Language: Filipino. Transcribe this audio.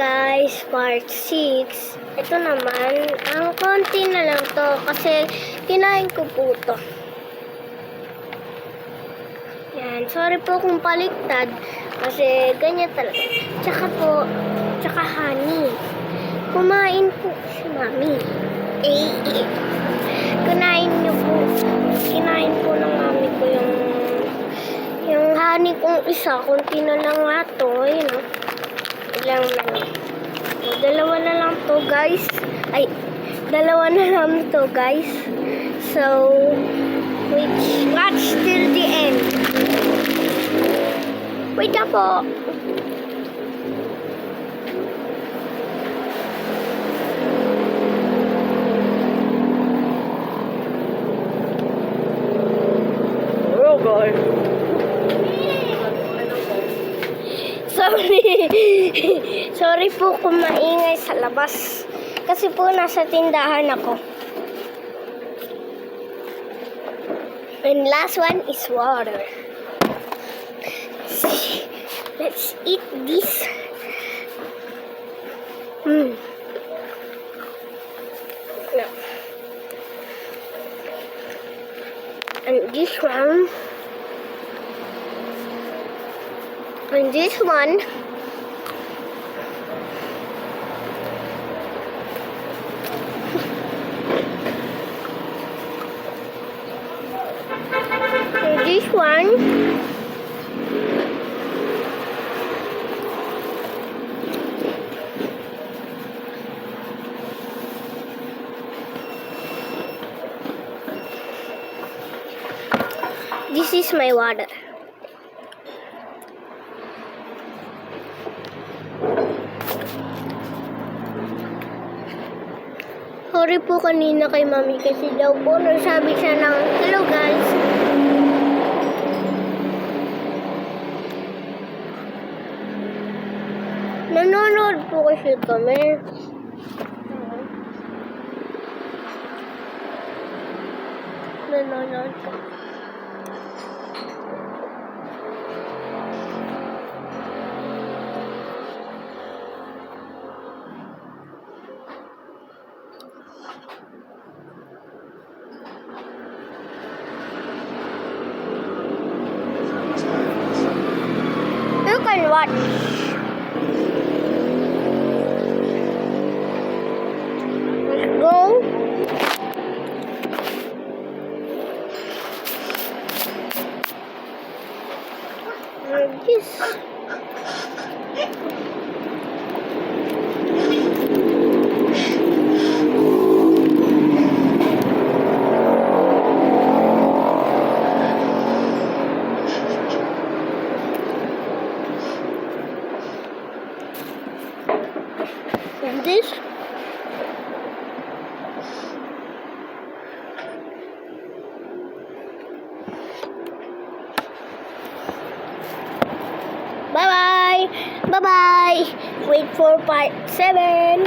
guys, part 6. Ito naman, ang konti na lang to kasi kinain ko po to. Yan, sorry po kung paliktad kasi ganyan talaga. Tsaka honey. Kumain po si mami. Kinain po ng mami ko yung honey kong isa. Kunti na lang nga to, yun o. Ilang na lang. Dalawa na lang to, guys. So, watch till the end. Wait na po. Oh, God. Sorry po kung maingay sa labas. Kasi po nasa tindahan ako. And last one is water. Let's eat this. No. And this one. And this one. And this one. This is my water. Sorry po kanina kay mami kasi daw po nagsabi siya ng hello guys. Nanonood po kasi kami. Nanonood po. You can watch. Let's go. Like this. And this. Bye bye. Wait for part 7.